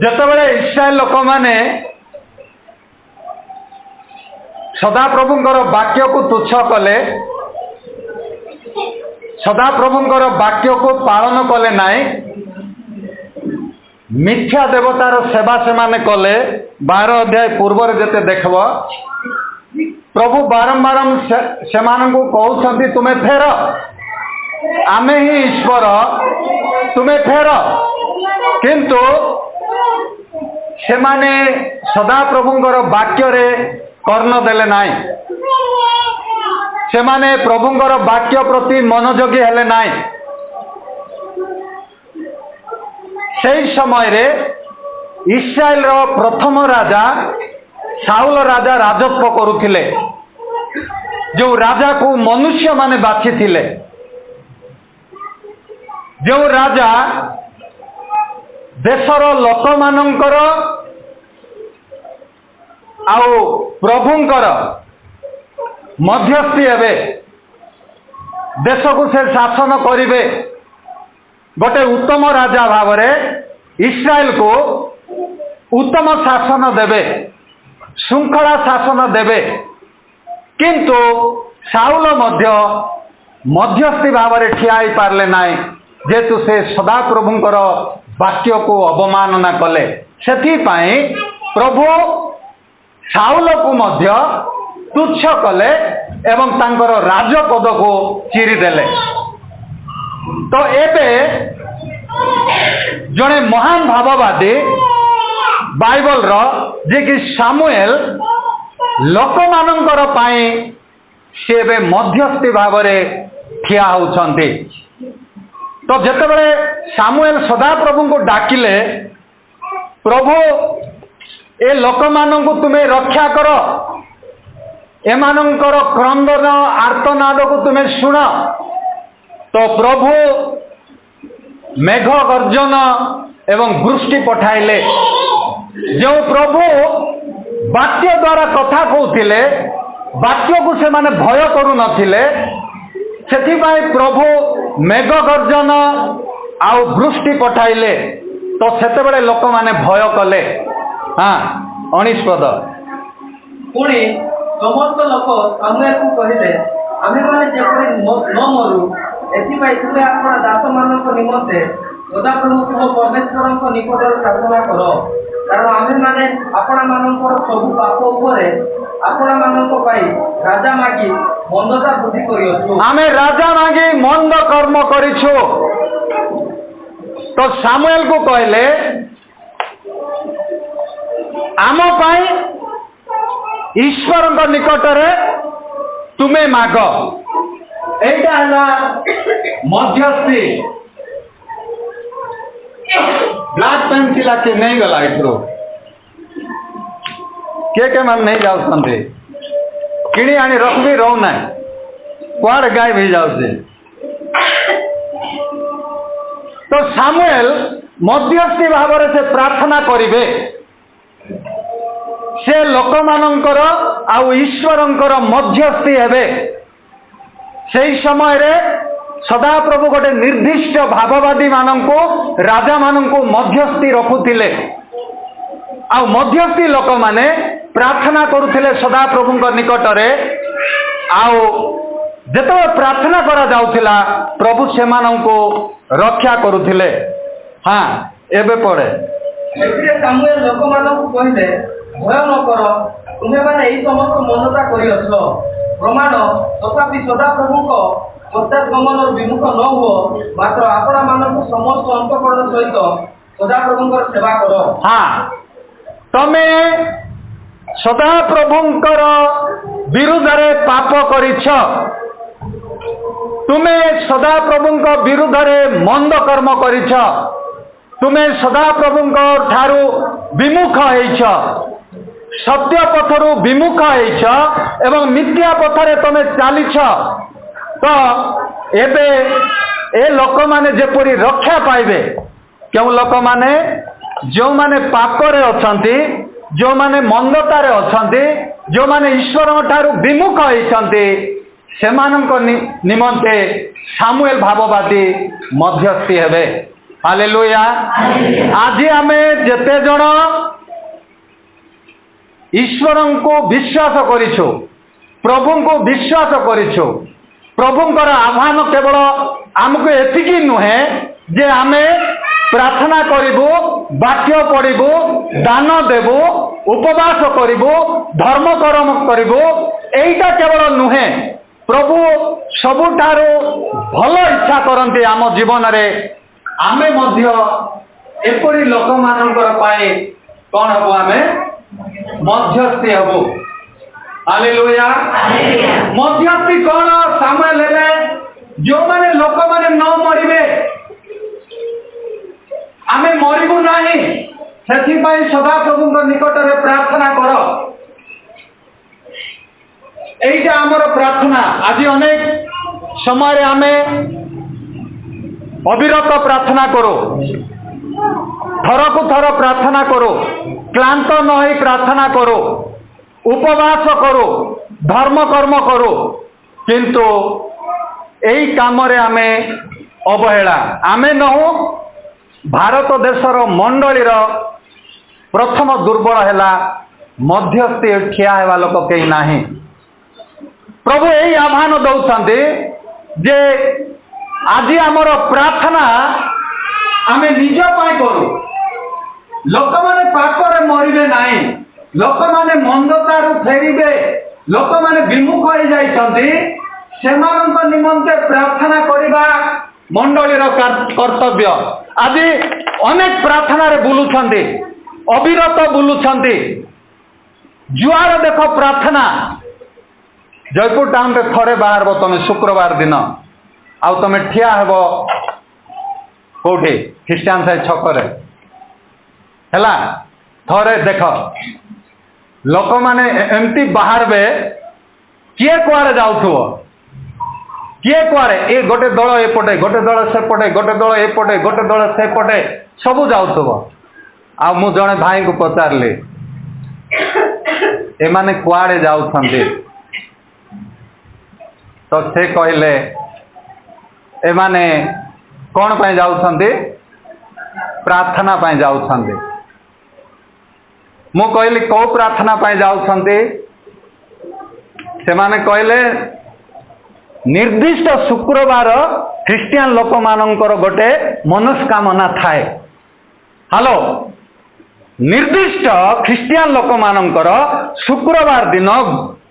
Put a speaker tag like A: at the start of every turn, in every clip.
A: ଯେତେବେଳେ ଇସ୍ରାଏଲ ଲୋକମାନେ ସଦାପ୍ରଭୁଙ୍କର ବାକ୍ୟକୁ ତୁଚ୍ଛ କଲେ, ସଦାପ୍ରଭୁଙ୍କର ବାକ୍ୟକୁ ପାଳନ କଲେ ନାହିଁ, ମିଥ୍ୟା ଦେବତାର ସେବା ସେମାନେ କଲେ। 12 ଅଧ୍ୟାୟ ପୂର୍ବରେ ଯେତେ ଦେଖିବ ପ୍ରଭୁ ବାରମ୍ବାର ସେମାନଙ୍କୁ କହୁଛନ୍ତି ତୁମେ ଫେର, ଆମେ ହିଁ ଈଶ୍ୱର, ତୁମେ ଫେର। କିନ୍ତୁ ସେମାନେ ସଦାପ୍ରଭୁଙ୍କର ବାକ୍ୟରେ କର୍ଣ୍ଣ ଦେଲେ ନାହିଁ, ସେମାନେ ପ୍ରଭୁଙ୍କର ବାକ୍ୟ ପ୍ରତି ମନୋଯୋଗୀ ହେଲେ ନାହିଁ। ସେହି ସମୟରେ ଇସ୍ରାଏଲର ପ୍ରଥମ ରାଜା ସାଉଲ ରାଜା ରାଜତ୍ୱ କରୁଥିଲେ, ଯେଉଁ ରାଜାକୁ ମନୁଷ୍ୟମାନେ ବାଛିଥିଲେ, ଯେଉଁ ରାଜା ଦେଶର ଲୋକମାନଙ୍କର ଆଉ ପ୍ରଭୁଙ୍କର ମଧ୍ୟସ୍ଥି ହେବେ, ଦେଶକୁ ସେ ଶାସନ କରିବେ। ଗୋଟେ ଉତ୍ତମ ରାଜା ଭାବରେ ଇସ୍ରାଏଲକୁ ଉତ୍ତମ ଶାସନ ଦେବେ, ଶୃଙ୍ଖଳା ଶାସନ ଦେବେ। କିନ୍ତୁ ସାଉଲ ମଧ୍ୟ ମଧ୍ୟସ୍ଥି ଭାବରେ ଠିଆ ହେଇପାରିଲେ ନାହିଁ, ଯେହେତୁ ସେ ସଦାପ୍ରଭୁଙ୍କର ବାକ୍ୟକୁ ଅବମାନନା କଲେ। ସେଥିପାଇଁ ପ୍ରଭୁ ସାଉଲକୁ ମଧ୍ୟ ତୁଚ୍ଛ କଲେ ଏବଂ ତାଙ୍କର ରାଜପଦକୁ ଚିରିଦେଲେ। ତ ଏବେ ଜଣେ ମହାନ ଭାବବାଦୀ ବାଇବଲର, ଯିଏକି ସାମୁଏଲ, ଲୋକମାନଙ୍କର ପାଇଁ ସେ ଏବେ ମଧ୍ୟସ୍ଥି ଭାବରେ ଠିଆ ହେଉଛନ୍ତି। ତ ଯେତେବେଳେ ସାମୁଏଲ ସଦାପ୍ରଭୁଙ୍କୁ ଡାକିଲେ, ପ୍ରଭୁ ଏ ଲୋକମାନଙ୍କୁ ତୁମେ ରକ୍ଷା କର, ଏମାନଙ୍କର କ୍ରନ୍ଦନ ଆର୍ତ୍ତନାଦକୁ ତୁମେ ଶୁଣ। ତ ପ୍ରଭୁ ମେଘ ଗର୍ଜନ ଏବଂ ବୃଷ୍ଟି ପଠାଇଲେ। ଯେଉଁ ପ୍ରଭୁ ବାକ୍ୟ ଦ୍ୱାରା କଥା କହୁଥିଲେ, ବାକ୍ୟକୁ ସେମାନେ ଭୟ କରୁନଥିଲେ, ସେଥିପାଇଁ ପ୍ରଭୁ ମେଘ ଗର୍ଜନ ଆଉ ବୃଷ୍ଟି ପଠାଇଲେ। ତ ସେତେବେଳେ ଲୋକମାନେ ଭୟ କଲେ। 19 ପଦ।
B: ପୁଣି ସମସ୍ତ ଲୋକ ସାମୁଏଲକୁ କହିଲେ, ଆମେମାନେ ଯେପରି ନ ମରୁ, ଏଥିପାଇଁ ତୁମେ ଆପଣ ଦାସମାନଙ୍କ ନିମନ୍ତେ ସଦାପ୍ରଭୁ ତୁମ ପରମେଶ୍ୱରଙ୍କ ନିକଟରେ ପ୍ରାର୍ଥନା କର। କାରଣ ଆମେମାନେ ଆପଣମାନଙ୍କର ସବୁ ପାପ ଉପରେ ଆପଣମାନଙ୍କ ପାଇଁ ରାଜା ମାଗି ମନ୍ଦତା ବୃଦ୍ଧି କରିଅଛୁ।
A: ଆମେ ରାଜା ମାଗି ମନ୍ଦ କର୍ମ କରିଛୁ। ତ ସାମୁଏଲକୁ କହିଲେ, ଆମ ପାଇଁ ଈଶ୍ୱରଙ୍କ ନିକଟରେ ତୁମେ ମାଗ। ଏଇଟା ହେଲା ମଧ୍ୟସ୍ଥି। ବ୍ଲାକ୍ ପେନ୍ ଥିଲା, କିଏ ନେଇଗଲା ଏଥିରୁ? କିଏ ମାନେ ନେଇ ଯାଉଛନ୍ତି? କିଣି ଆଣି ରଖବି ରହୁନାହିଁ, କୁଆଡେ ଗାୟବ ହେଇଯାଉଛି। ତ ସାମୁଏଲ ମଧ୍ୟସ୍ଥି ଭାବରେ ସେ ପ୍ରାର୍ଥନା କରିବେ। ସେ ଲୋକମାନଙ୍କର ଆଉ ଈଶ୍ୱରଙ୍କର ମଧ୍ୟସ୍ଥି ହେବେ। ସେହି ସମୟରେ ସଦାପ୍ରଭୁ ଗୋଟେ ନିର୍ଦ୍ଦିଷ୍ଟ ଭାବବାଦୀ ମାନଙ୍କୁ, ରାଜାମାନଙ୍କୁ ମଧ୍ୟସ୍ଥି ରଖୁଥିଲେ। ଆଉ ମଧ୍ୟସ୍ଥି ଲୋକମାନେ ପ୍ରାର୍ଥନା କରୁଥିଲେ ସଦାପ୍ରଭୁଙ୍କ ନିକଟରେ। ଆଉ ଯେତେବେଳେ ପ୍ରାର୍ଥନା କରାଯାଉଥିଲା, ପ୍ରଭୁ ସେମାନଙ୍କୁ ରକ୍ଷା କରୁଥିଲେ। ଏବେ ପଢେ।
B: ଏଥିରେ ସାମୁଏଲ ଲୋକମାନଙ୍କୁ କହିଲେ, ଭୟ ନ କର, ତୁମେମାନେ ଏହି ସମସ୍ତ ମନ୍ଦତା କରିଅଛ। ପ୍ରମାଣ, ତଥାପି ସଦାପ୍ରଭୁଙ୍କ ପଶ୍ଚାତଗମନର ବିମୁଖ ନ ହୁଅ, ମାତ୍ର ଆପଣମାନଙ୍କୁ ସମସ୍ତ ଅନ୍ତଃକରଣ ସହିତ ସଦାପ୍ରଭୁଙ୍କର ସେବା କର।
A: ତମେ ସଦାପ୍ରଭୁଙ୍କର ବିରୁଦ୍ଧରେ ପାପ କରିଛ, ତୁମେ ସଦାପ୍ରଭୁଙ୍କ ବିରୁଦ୍ଧରେ ମନ୍ଦ କର୍ମ କରିଛ, ତୁମେ ସଦାପ୍ରଭୁଙ୍କ ଠାରୁ ବିମୁଖ ହେଇଛ, ସତ୍ୟ ପଥରୁ ବିମୁଖ ହେଇଛ ଏବଂ ମିଥ୍ୟା ପଥରେ ତମେ ଚାଲିଛ। ତ ଏବେ ଏ ଲୋକମାନେ ଯେପରି ରକ୍ଷା ପାଇବେ, କେଉଁ ଲୋକମାନେ? ଯେଉଁମାନେ ପାପରେ ଅଛନ୍ତି, ଯେଉଁମାନେ ମନ୍ଦତାରେ ଅଛନ୍ତି, ଯେଉଁମାନେ ଈଶ୍ୱରଙ୍କ ଠାରୁ ବିମୁଖ ହେଇଛନ୍ତି, ସେମାନଙ୍କ ନିମନ୍ତେ ସାମୁଏଲ ଭାବବାଦୀ ମଧ୍ୟସ୍ଥି ହେବେ। हालेलुया। आज आम जेते जण ईश्वर को विश्वास करिछु, प्रभु को विश्वास करिछु, प्रभुंकर आह्वान केवल आमको एतिकी नुहे जे आमे प्रार्थना करिबु, वाक्य पढ़िबु, दान देबु, उपवास करिबु, धर्म कर्म करिबु, एइटा केवल नुहे। प्रभु सबुठारो भल इच्छा करते आम जीवन रे आमे मध्य एपरी लोक मानकर पाए कौन हबो, आमे मध्यस्थी हबो। हालेलुया। मध्यस्थी कौन? सामुएल हेले जो माने लोक माने न मरिबे, आमे मरिबु नाही, सेथिपाई सदा प्रभुଙ୍କ निकटरे प्रार्थना करो। एइटा हमर प्रार्थना। आज अनेक समय आमे अविरत प्रार्थना करो, थर को थर प्रार्थना करो, क्लांत न होई प्रार्थना करो, उपवास करो, धर्म कर्म करो, किंतु एई काम रे आमे अवहेला। आमे नहु भारत देशर मंडलीर प्रथम दुर्बल हैला मध्यस्थी ठिया हेबा लोक केही नाही। प्रभु यही आह्वान दौरान जे आज आमर प्रार्थना आमे निज पाई करू। लोक माने पापरे मरिबे नाही, लोक माने मंदतारु फेरिबे, लोक माने विमुख होई जाइछन्ति, सेमानंक निमंते प्रार्थना करिबा मंडलीर कर्तव्य। आज अनेक प्रार्थना रे बुलुछन्ति, अविरत बुलुछन्ति, जुआर देख प्रार्थना। जयपुर टाउन रे थरे बाहर तमे शुक्रवार दिन आउ तमे ठिया हेबो कोठे ख्रिस्टियान साई छकरे हैला। थरे देख लोक माने एमती बाहर बे, किए कुआरे जाउथुओ, किए कुआरे, ए गोटे दल एपटे, गोटे दल सेपटे, गोटे दल एपटे, गोटे दल सेपटे, सबु जाउथुओ। आ मु जणे भाई को पचारले ए माने कुआरे जाउछन्ते, तो से कहले ए माने कौन पाई जाउछन्ते? प्रार्थना पाई जाउछन्ते। मु कहली को प्रार्थना पाई जाउछन्ते? से माने कहले निर्दिष्ट शुक्रवार ख्रिस्टियान लोक मानकर गोटे मनस्कामना थाए। हेलो, निर्दिष्ट ख्रिस्टियान लोक मानकर शुक्रवार दिन,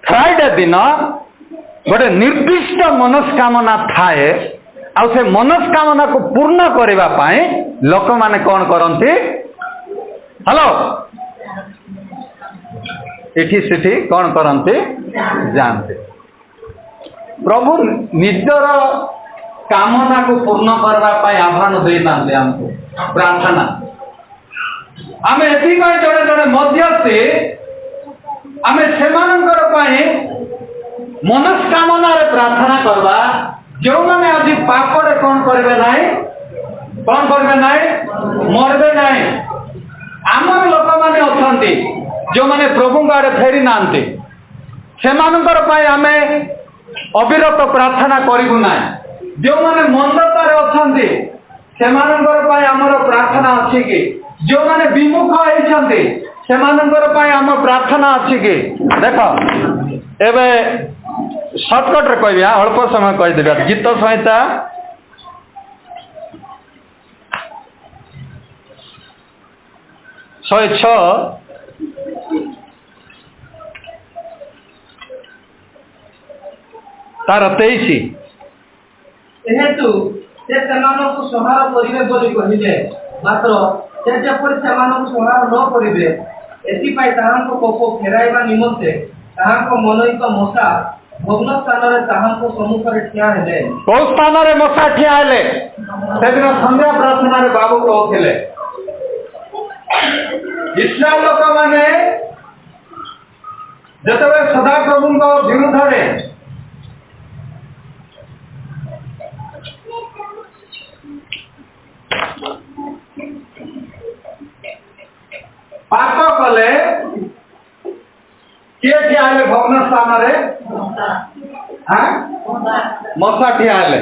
A: फ्राइडे दिन गोटे निर्दिष्ट मनस्कामना थाए। आ से मनस्कामना को पूर्ण करने पाई लोक माने कौन करती? हेलो, इठी सिठी कौन करती जानते। प्रभु निजर कामना को पूर्ण करने आह्वान देते हमको प्रार्थना। आमे एथि जड़े जड़े मध्यस्थी आमे सेमानंकर पाई मनस्कामना रे प्रार्थना करवा। जो माने आज पापरे कौन करबे नाही, कौन करबे नाही, मरबे नाही। आमर लोक माने अछंती जो माने प्रभु आड़े फेरी नांती, सेमानंकर पाई आमे अविरत प्रार्थना करिबु नाही। जो माने मंदतारे अछंती सेमानंकर पाई आमर प्रार्थना अछि कि? जो माने विमुख होइछंती सेमानंकर पाई आम प्रार्थना अछि कि? देखो एबे शॉर्टकट रे कहबी, अल्प समय कहि देबे। गीत संहिता 106 तार 23
B: जेहेतु से सेमानंकु संहार करिवे बोली कहिले, मात्र से जेपरि सेमानंकु संहार न करिवे एथिपाई ताहांको कोप फेराइबा निमंते ताहांको मनोहित मशा भग्न स्थान रे ताहांको सम्मुख रे ठिया हेले।
A: को स्थान रे मशा ठिया हेले? सेदिन संध्या प्रार्थना रे बाबू कहथिले इस्राएल लोक माने जेतबे सदा प्रभुଙ୍କ विरुद्धरे पाप कले किए ठिया हेले? भग्न स्थान रे मशा ठिया हेले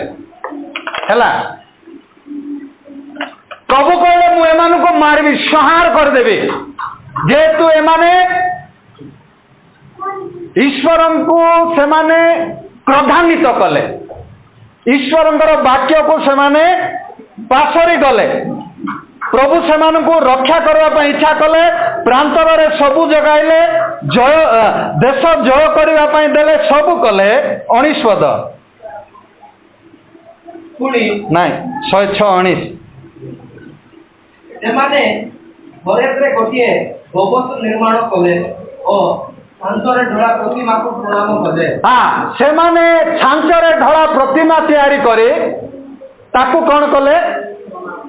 A: हैला। प्रभु कहले मु एमान को मारबी संहार करदेवी जेहेतु एमाने ईश्वर को सेमाने क्रोधान्वित कले ईश्वर वाक्य को सेमाने पासरी गले प्रभु सेमानंकु रक्षा करबा इच्छा कले प्रांतर सबु जगाइले जय देश जय करबा पई देले सबु कले 19 पद
B: पुणी
A: नहीं 106
B: एमाने भरेत्रे गोटिए भवस निर्माण कले और छांचरे ढला प्रतिमा को प्रणाम कले
A: हाँ सेमाने छांचरे ढला प्रतिमा तैयारी करे ताकू कौन कले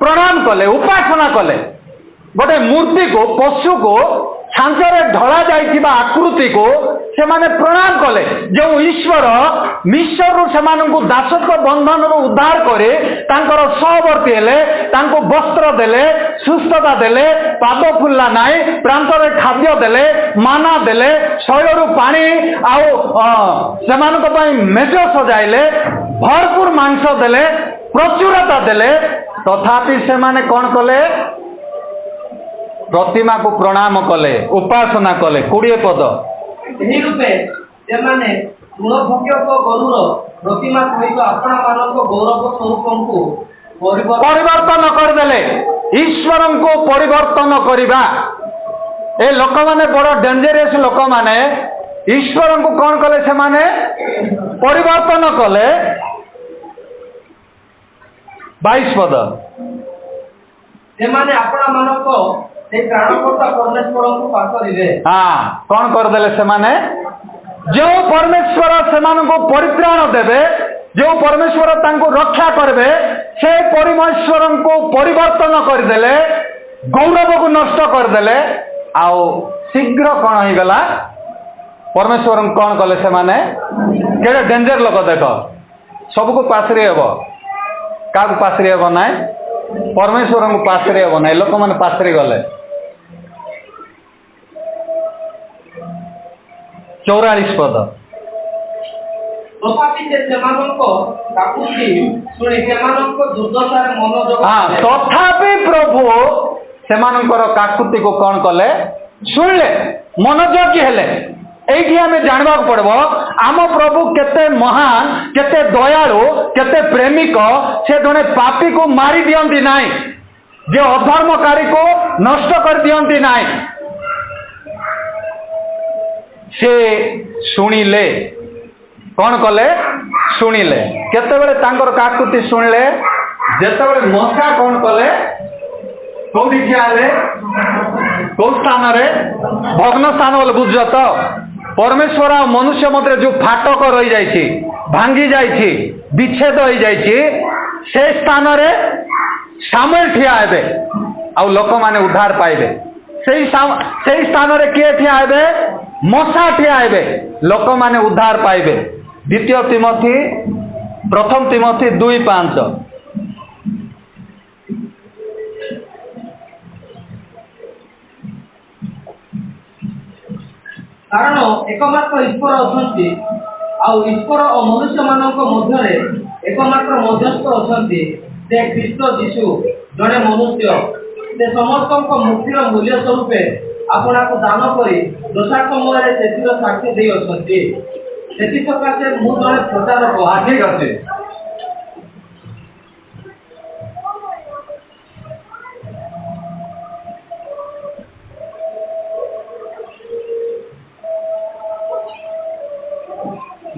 A: प्रणाम कले उपासना कले गोटे मूर्ति को पशु को छांचरे ढला जाइथिबा आकृति को से माने प्रणाम कले जो ईश्वर मिश्र से दासत्व बंधन उद्धार करे तांकर सहवर्ती हेले तांको वस्त्र देले सुस्थता देले पाद फुल्ला नाई प्रांतर खाद्य देले माना देले शैलरू पानी आउ से मेज सजाइले भरपूर मांस देले प्रचुरता देले तथापि से माने कौन कले प्रतिमा को प्रणाम कले उपासना कले 20 पद
B: एही रूपे जेमाने गुणभोग्य को गरुर प्रतिमा सहित अपना मानव गौरव स्वरूप को
A: परिवर्तन कर देले ईश्वर को परिवर्तन करिबा ए लोक माने बड़ डेंजरस लोक माने ईश्वर को कौन कले से माने परिवर्तन कले 22 पद
B: जेमाने अपना मानव को प्राणकर्ता परमेश्वर को पासरिले
A: हाँ कौन कर देले से माने जो परमेश्वर से को परित्राण देवे जो परमेश्वर तांको रक्षा करबे से परमेश्वर को परिवर्तन कर देले गौरव को नष्ट कर देले आओ शीघ्र कौन हो गला परमेश्वर कौन कले से माने केड़े डेंजर लोक देख सबको पासरी हेबो का पासरी हेबो नाय परमेश्वर को पासरी हेबो नाय लोक माने पासरी गले 44 पद
B: तथापि से सेमानंको काकुति सुनि सेमानंको दुर्दशा रे मनोजग
A: हां तथापि प्रभु सेमानंकर काकुति को कौन कले सुनले मनोजगी हेले एठी हमें जानबा पड़बो आम प्रभु केते महान केते दयालु केते प्रेमिक से जने पापी को मारी दियंती नाही जे अधर्मकारी को नष्ट कर दियंती नाही से शुणिले कौन कले शुणिले केतेबेले तांकर काकुति शुणिले जेतेबेले मशा कौन कले कोठी ठियाले को स्थान रे भग्न स्थान बोले बुझ तो परमेश्वर और मनुष्य मध्य जो फाटक रही जाइछि भांगी जाइछि विच्छेद हो जाइछि से स्थान रे सामुएल ठिया हेबे आ लोक माने उद्धार पाइबे सेही स्थान रे किए ठिया हेबे मशा ठिया हेबे लोक माने उद्धार पाइबे द्वितीय तिमोथी प्रथम तिमोथी 2:5
B: कारण एकमात्र ईश्वर अछंती आ ईश्वर और मनुष्य मानक मध्यरे एकमात्र मध्यस्थ अछंती से ख्रीष्ट यीशु जने मनुष्य से समस्त मुक्तिर मूल्य स्वरूपे आपना को दान करी दशा समय से साक्षी दे अछंती सेति सकाशे मु जने प्रचारक
A: ठीक अछि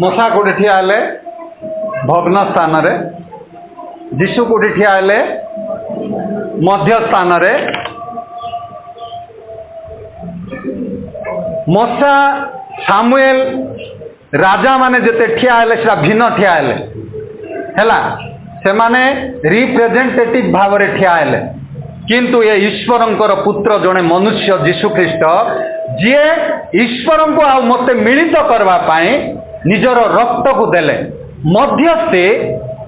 A: मशा कोठी ठिया हेले भग्न स्थान रे यीशु कोठी ठिया हेले मध्य स्थान रे मशा सामुएल राजा माने जते ठिया हेले सेटा भिन्न ठिया हेले हैला से माने रिप्रेजेंटेटिव भाव रे ठिया हेले किंतु ये ईश्वरंकर पुत्र जने मनुष्य यीशु ख्रीष्ट जे ईश्वर को आ मते मिलित करबा पाए निजर रक्त को देले मध्यस्थी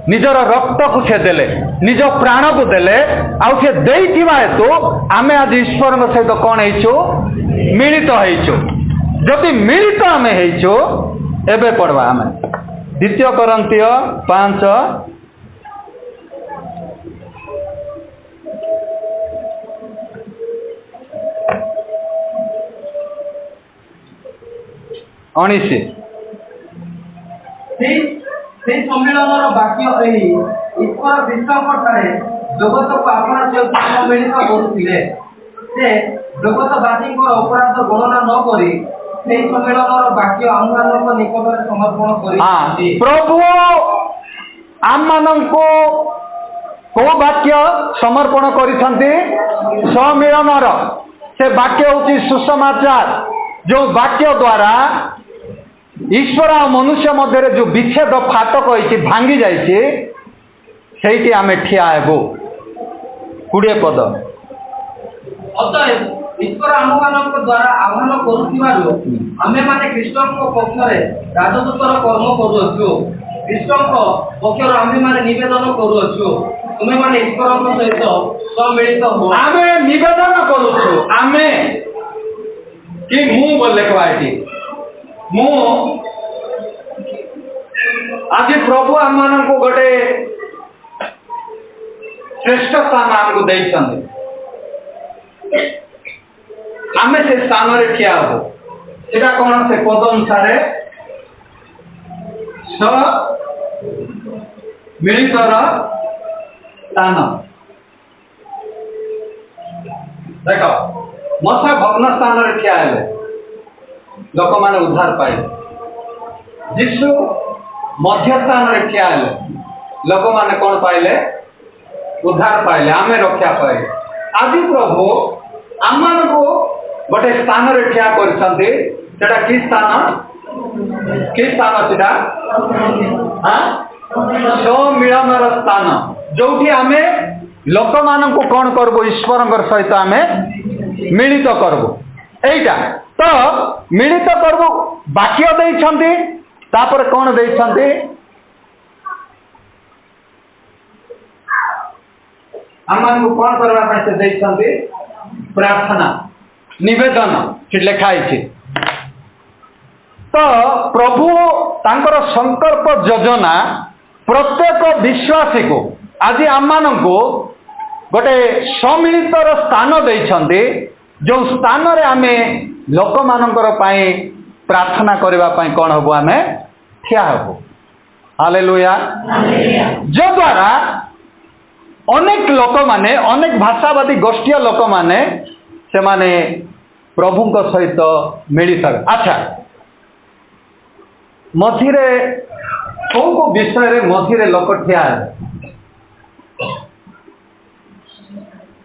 A: निजर रक्त को से देले निज प्राण को देले आउ से देइथिबा हेतु आमे आज ईश्वर सहित कौन हेचु मिलित हेचु जदि मिलित आमे हेचु एबे पढ़वा आमे द्वितीय कोरिन्थियो 5 19
B: সেই সম্মিলନର ବାକ୍ୟ ଏହି ଈଶ୍ୱର ବିଶ୍ୱଙ୍କଠାରେ ଜଗତକୁ ଆପଣ ସହିତ ସମ୍ମିଳିତ କରୁଥିଲେ। ସେ ଜଗତବାସୀଙ୍କର ଅପରାଧ ଗଣନା ନ କରି ସେହି ସମ୍ମିଳନର ବାକ୍ୟ ଆମମାନଙ୍କ ନିକଟରେ ସମର୍ପଣ କରିଛନ୍ତି।
A: ପ୍ରଭୁ ଆମମାନଙ୍କୁ କୋଉ ବାକ୍ୟ ସମର୍ପଣ କରିଛନ୍ତି? ସମ୍ମିଳନର ସେ ବାକ୍ୟ ହେଉଛି ସୁସମାଚାର, ଯୋଉ ବାକ୍ୟ ଦ୍ୱାରା ଈଶ୍ୱର ଆଉ ମନୁଷ୍ୟ ମଧ୍ୟରେ ଯୋଉ ବିଚ୍ଛେଦ ଫାଟକ ହେଇଛି ଭାଙ୍ଗି ଯାଇଛି, ସେଇଠି ଆମେ ଠିଆ ହେବୁ। 20 ପଦ।
B: ଅତଏବ ଈଶ୍ୱର ଆମମାନଙ୍କ ଦ୍ୱାରା ଆହ୍ୱାନ କରୁଥିବାରୁ ଆମେମାନେ ଖ୍ରୀଷ୍ଟଙ୍କ ପକ୍ଷରେ ରାଜଦୂତର କର୍ମ କରୁଅଛୁ। ଖ୍ରୀଷ୍ଟଙ୍କ ପକ୍ଷରୁ ଆମେମାନେ ନିବେଦନ କରୁଅଛୁ, ତୁମେମାନେ ଈଶ୍ୱରଙ୍କ ସହିତ ସମ୍ମିଳିତ ହୁଅ।
A: ଆମେ ନିବେଦନ କରୁଛୁ, ଆମେ କି ମୁଁ ବୋଲି ଲେଖବା ଏଠି। ମୁଁ ଆଜି ପ୍ରଭୁ ଆମମାନଙ୍କୁ ଗୋଟେ ଶ୍ରେଷ୍ଠ ସ୍ଥାନ ଆମକୁ ଦେଇଛନ୍ତି। ଆମେ ସେ ସ୍ଥାନରେ ଠିଆ ହବୁ। ସେଟା କଣ? ସେ ପଦ ଅନୁସାରେ ମିଳିତର ସ୍ଥାନ। ଦେଖ, ମଶା ଭଗ୍ନ ସ୍ଥାନରେ ଠିଆ ହେଲେ ଲୋକମାନେ ଉଦ୍ଧାର ପାଇଲେ। ଯୀଶୁ ମଧ୍ୟ ସ୍ଥାନରେ ଠିଆ ହେଲେ ଲୋକମାନେ କଣ ପାଇଲେ? ଉଦ୍ଧାର ପାଇଲେ, ଆମେ ରକ୍ଷା ପାଇଲେ। ଆଜି ପ୍ରଭୁ ଆମମାନଙ୍କୁ ଗୋଟେ ସ୍ଥାନରେ ଠିଆ କରିଛନ୍ତି। ସେଟା କି ସ୍ଥାନ? କି ସ୍ଥାନ ସେଟା? ସମ୍ମିଳନର ସ୍ଥାନ, ଯୋଉଠି ଆମେ ଲୋକମାନଙ୍କୁ କଣ କରବୁ? ଈଶ୍ୱରଙ୍କ ସହିତ ଆମେ ମିଳିତ କରବୁ। এইটা ତ ମିଳିତ କରବୁ। ବାକ୍ୟ ଦେଇଛନ୍ତି, ତାପରେ କଣ ଦେଇଛନ୍ତି? ଆମମାନଙ୍କୁ କଣ କରିବା ପାଇଁ ସେ ଦେଇଛନ୍ତି? ପ୍ରାର୍ଥନା, ନିବେଦନ ସେଠି ଲେଖା ହେଇଛି। ତ ପ୍ରଭୁ ତାଙ୍କର ସଂକଳ୍ପ ଯୋଜନା ପ୍ରତ୍ୟେକ ବିଶ୍ୱାସୀକୁ ଆଜି ଆମମାନଙ୍କୁ ଗୋଟେ ସମ୍ମିଳିତର ସ୍ଥାନ ଦେଇଛନ୍ତି, ଯୋଉ ସ୍ଥାନରେ ଆମେ ଲୋକମାନଙ୍କର ପାଇଁ ପ୍ରାର୍ଥନା କରିବା ପାଇଁ କଣ ହବୁ? ଆମେ ଠିଆ ହବୁ। ହାଲେଲୁୟା। ଯଦ୍ୱାରା ଅନେକ ଲୋକମାନେ, ଅନେକ ଭାଷାବାଦୀ ଗୋଷ୍ଠୀୟ ଲୋକମାନେ ସେମାନେ ପ୍ରଭୁଙ୍କ ସହିତ ମିଳିତ। ଆଚ୍ଛା, ମଝିରେ କୋଉ କୋଉ ବିଷୟରେ ମଝିରେ ଲୋକ ଠିଆ ହେବେ?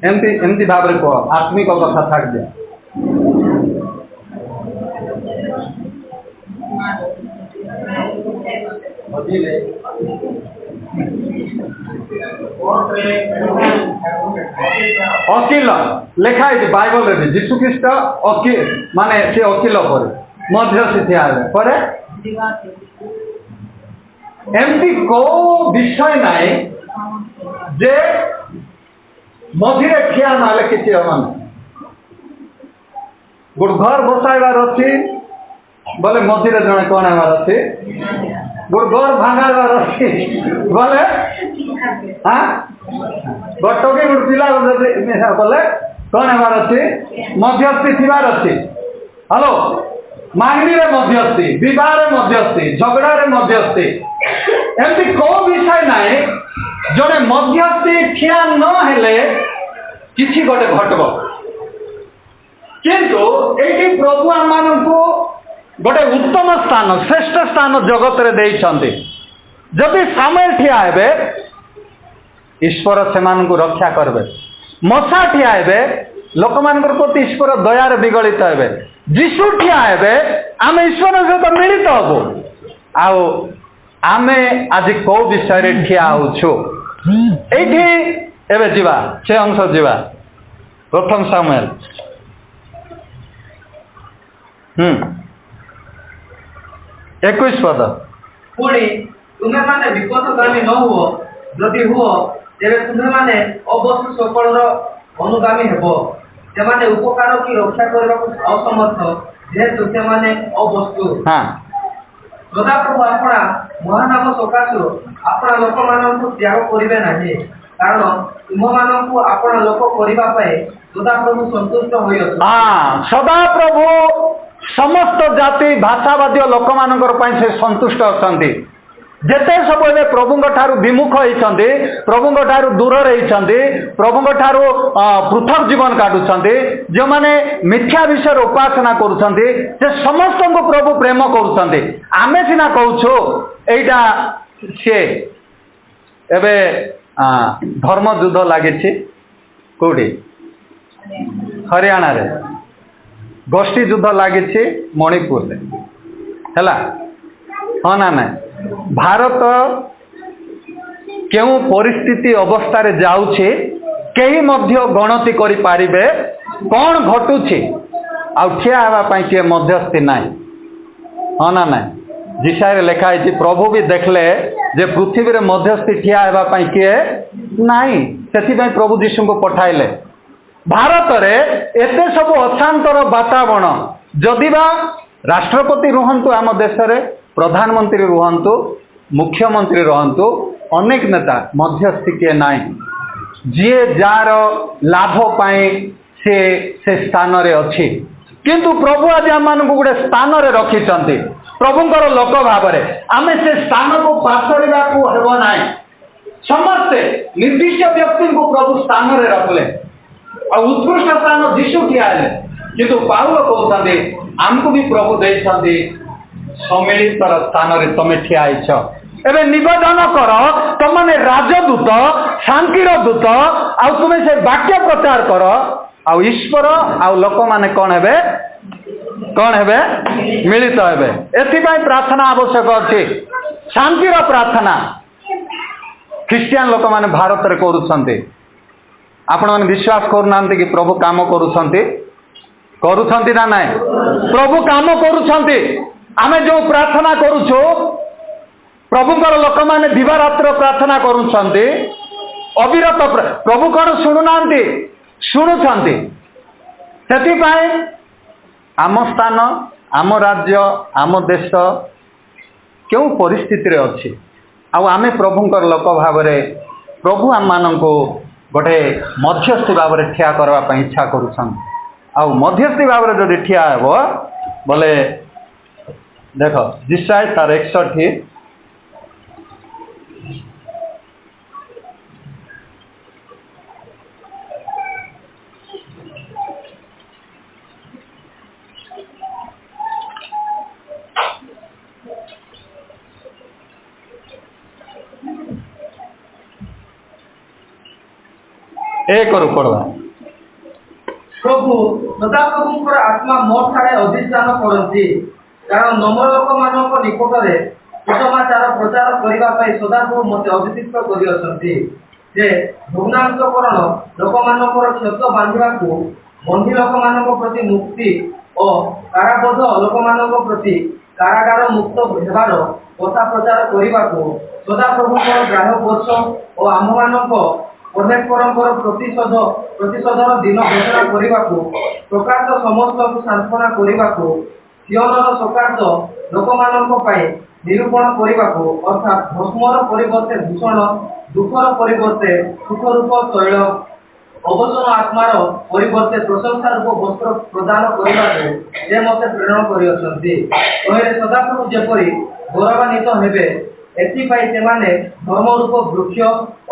A: ଏମିତି ଭାବରେ କୁହ, ଆତ୍ମିକ କଥା ଛାଡ଼ିଦିଅ। ଅକିଲ ଲେଖା ହେଇଛି ବାଇବଲରେ। ଯୀଶୁ ଖ୍ରୀଷ୍ଟ ମାନେ ସେ ଅକିଲ ପରେ ମଧ୍ୟ ସେ ଠିଆ ହେଲେ ପରେ। ଏମିତି କୋଉ ବିଷୟ ନାହିଁ ଯେ ମଝିରେ ଠିଆ ନହେଲେ କିଛି ହବନି। ଗୋଟେ ଘର ବସାଇବାର ଅଛି ବୋଲେ ମଝିରେ ଜଣେ କଣ ହେବାର ଅଛି? ଗୋଟେ ଘର ଭାঙାଇବାର ଅଛି ବୋଲେ ଗୋଟେ ପିଲା ବୋଲେ କଣ ହେବାର ଅଛି? ମଧ୍ୟସ୍ଥି ଥିବାର ଅଛି। ହ୍ୟାଲୋ, ମାଗଣିରେ ମଧ୍ୟସ୍ଥି, ବିବାହରେ ମଧ୍ୟସ୍ଥି, ଝଗଡ଼ାରେ ମଧ୍ୟସ୍ଥି। ଏମିତି କୋଉ ବିଷୟ ନାହିଁ ଜଣେ ମଧ୍ୟସ୍ଥି ଠିଆ ନ ହେଲେ କିଛି ଗୋଟେ ଘଟବ। କିନ୍ତୁ ଏଇଠି ପ୍ରଭୁ ଆମମାନଙ୍କୁ ଗୋଟେ ଉତ୍ତମ ସ୍ଥାନ, ଶ୍ରେଷ୍ଠ ସ୍ଥାନ ଜଗତରେ ଦେଇଛନ୍ତି। ଯଦି ସାମୁଏଲ ଠିଆ ହେବେ, ଈଶ୍ୱର ସେମାନଙ୍କୁ ରକ୍ଷା କରିବେ। ମଶା ଠିଆ ହେବେ, ଲୋକମାନଙ୍କର ପ୍ରତି ଈଶ୍ୱର ଦୟାରେ ବିଗଳିତ ହେବେ। ଯୀଶୁ ଠିଆ ହେବେ, ଆମେ ଈଶ୍ୱରଙ୍କ ସହିତ ମିଳିତ ହବୁ। ଆଉ ଆମେ ଆଜି କୋଉ ବିଷୟରେ ଠିଆ ହଉଛୁ? এইଠି ଏବେ ଯିବା, ସେ ଅଂଶ ଯିବା। ପ୍ରଥମ ସାମୁଏଲ 21 ପଦ।
B: ପୁଣି ତୁମେମାନେ ବିପଥଗାମୀ ନ ହୁଅ, ଯଦି ହୁଅ ତେବେ ତୁମେମାନେ ଅବଶ୍ୟ ସକଳର ଅନୁଗାମୀ ହେବ। ସେମାନେ ଉପକାର କି ରକ୍ଷା କରିବାକୁ ଅସମର୍ଥ, ଯେହେତୁ ସେମାନେ ଅବସ୍ତୁ। ସଦାପ୍ରଭୁ ଆପଣା ମହାନାମ ସକାଶୁ ଆପଣା ଲୋକମାନଙ୍କୁ ତ୍ୟାଗ କରିବେ ନାହିଁ, କାରଣ ତୁମମାନଙ୍କୁ ଆପଣା ଲୋକ କରିବା ପାଇଁ ସଦାପ୍ରଭୁ ସନ୍ତୁଷ୍ଟ ହୋଇଅଛନ୍ତି।
A: ସଦାପ୍ରଭୁ समस्त जाति भाषावादी लोक मान से संतुष्ट अच्छा जेते सब ए प्रभु ठारू विमुख होती प्रभु ठारू दूर रही प्रभु ठारू पृथक जीवन काटुंट जो मैंने मिथ्या विषय उपासना करुँच समस्त को प्रभु प्रेम करुँच आमे सीना कहूँ एटा सी एबे धर्म युद्ध लगी कौटी हरियाणा रे गोष्ठी युद्ध लगी मणिपुर रे हैला हाँ ना ना भारत केउ परिस्थिति अवस्था रे जाउछे केही मध्य गणति करि पारिबे कौन घटुछि आउ ठिया हेबा पई के मध्यस्थी नाही हाँ ना ना जिसारे लिखा है प्रभु भी देखले जे पृथ्वी रे मध्यस्थी ठिया हेबा पई के नाही सेति पई प्रभु यीशु को पठाइले भारत रे एते सब अशांतर वातावरण जदिबा राष्ट्रपति रुहंतु आम देश रे प्रधानमंत्री रुहंतु मुख्यमंत्री रुहंतु अनेक नेता मध्यस्थी के नाही जी जार लाभ पाए से स्थान रे अच्छी किंतु प्रभु आज आम मान गोटे स्थान रे रखिछंती प्रभुंकर लोक भाव रे आमे से स्थान को पासरिबा को हेबो नाही समस्ते निर्दिष्ट व्यक्ति को प्रभु स्थान रे रखले और उत्कृष्ट स्थान यीशु ठिया हेले किंतु पाउल कहते आमको भी प्रभु देइछंती सम्मिलित स्थान रे तमे ठिया आइछ एबे निवेदन कर तमने राजदूत शांतिर दूत आ तुमे से वाक्य प्रचार कर आ ईश्वर आ लोक माने कोन हेबे मिलित हेबे एथि पई प्रार्थना आवश्यक अछि शांतिर प्रार्थना ख्रिस्टियन लोक माने भारत रे करूछंती आपण माने विश्वास करूनांती कि प्रभु काम करूछंती ना नाही प्रभु काम करूछंती आमे जो प्रार्थना करूछु प्रभुकर लोक माने दिवारात्र प्रार्थना करूछंती अविरत प्रभु कौन शुणुनांती शुणुछंती सेति पई आम स्थान आम राज्य आम देश क्यों परिस्थिति रे अछि आ आमे प्रभुकर लोक भाव रे प्रभु आम माननको गोटे मध्यस्थी भाव रे ठिया करबा पई इच्छा करूछन आ मध्यस्थी भाव रे जदि ठिया हेबो बोले देख जिसाय तार 61 एक और पढ़वा
B: प्रभु सदाप्रभुଙ୍କର आत्मा ମୋ ଠାରେ ଅଧିଷ୍ଠାନ କରନ୍ତି कारण नम्र लोक मानक निकट रे सुसमाचार प्रचार करिबा पई सदाप्रभु मते अभिषिक्त करि अछंती जे भग्नांतकरण लोक मानकर क्षत बांधिबा को बंधी लोक मानक प्रति मुक्ति और काराबद्ध लोक मानक प्रति कारागार मुक्त हेबार कथा प्रचार करिबा को सदाप्रभुଙ୍କର ग्राह्य वर्ष और आम मानक परमेश्वरଙ୍କର प्रतिशोधर दिन घोषणा କରିବାକୁ ପ୍ରକାଶ ସମସ୍ତଙ୍କୁ ସାନ୍ତ୍ୱନା କରିବାକୁ ସିଓନର ସକାଶ ଲୋକମାନଙ୍କ ପାଇଁ ନିରୂପଣ କରିବାକୁ ଅର୍ଥାତ୍ ଭସ୍ମର ପରିବର୍ତ୍ତେ ଭୂଷଣ ଦୁଃଖର ପରିବର୍ତ୍ତେ ସୁଖରୂପ ତୈଳ ଅବସନ ଆତ୍ମାର ପରିବର୍ତ୍ତେ ପ୍ରଶଂସା ରୂପ ବସ୍ତ୍ର ପ୍ରଦାନ କରିବାକୁ ସେ ମୋତେ ପ୍ରେରଣ କରିଅଛନ୍ତି ତହିଁରେ ସଦାପ୍ରଭୁ ଯେପରି ଗୌରବାନ୍ୱିତ ହେବେ एथिपाई सेमाने धर्मरूप वृक्ष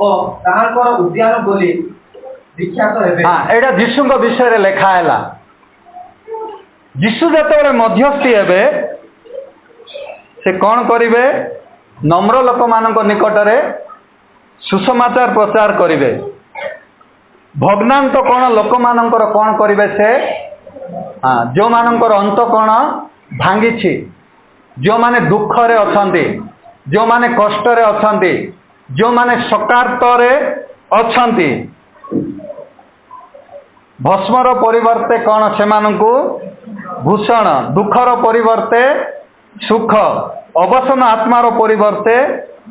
B: और ताहांकर उद्यान बोली विख्यात हेबे।
A: हां एटा यीशुଙ୍କ विषय रे लेखा हैला यीशु जतबे मध्यस्थी हेबे से कोन करिवे नम्र लोक मानक निकट रे सुसमाचार प्रचार करिवे भग्नांत कोन लोक मानकर कोन करिवे से हां जो मानकर अंत कोन भांगीछि जो माने दुख रे अछंती जो माने कष्ट रे अछंती जो माने सकार्त रे अछंती भस्मर परिवर्ते कौन से मानकु भूषण दुखर परिवर्ते सुख अवसन आत्मार परिवर्ते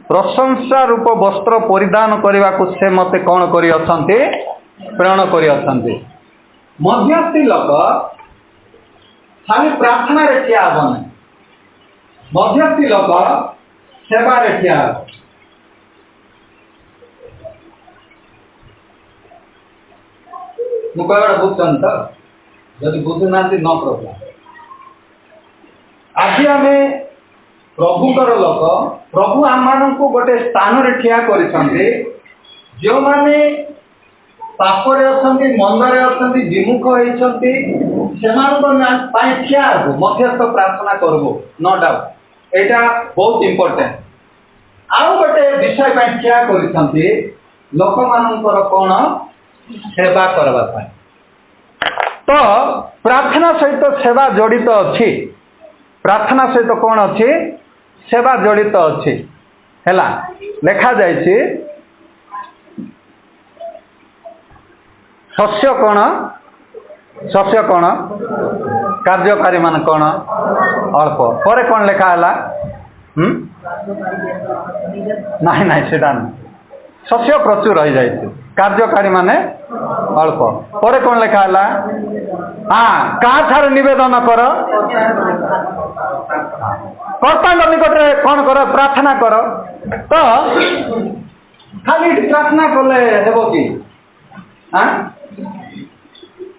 A: प्रशंसा रूप वस्त्र परिधान करने को से मते कौन करी अछंती प्रेरण करी अछंती मध्यस्थी लोक खाली प्रार्थना रे ठिया हबने मध्यस्थी लोक सेवा रे ठिया मुकबड़ा बुझन तो जदि बुझुना नो प्रॉब्लम आज आम प्रभुकर लोक प्रभु आम को गोटे स्थान ठिया कर जो माने पापरे अच्छी मंदरे अच्छी विमुख होती ठिया मध्यस्थ प्रार्थना करबो नो डाउट एटा बहुत इम्पोर्टेंट आउ गोटे विषय ठिया कर लोक मानकर कौन सेवा करबा तो प्रार्थना सहित सेवा जड़ित अच्छी प्रार्थना सहित कौन अच्छी सेवा जड़ित अच्छी हैला लिखा जाइए शस्य कौन कार्यकारी मान कौन अल्प पर कौन लिखा है नहीं नहीं सेटा शस्य प्रचुर हो जाए कार्यकारी माने अल्प पर कौन लिखा है हाँ क्या निवेदन कर कर्ता निकट में कौन कर प्रार्थना कर तो खाली प्रार्थना कले हेबो कि हाँ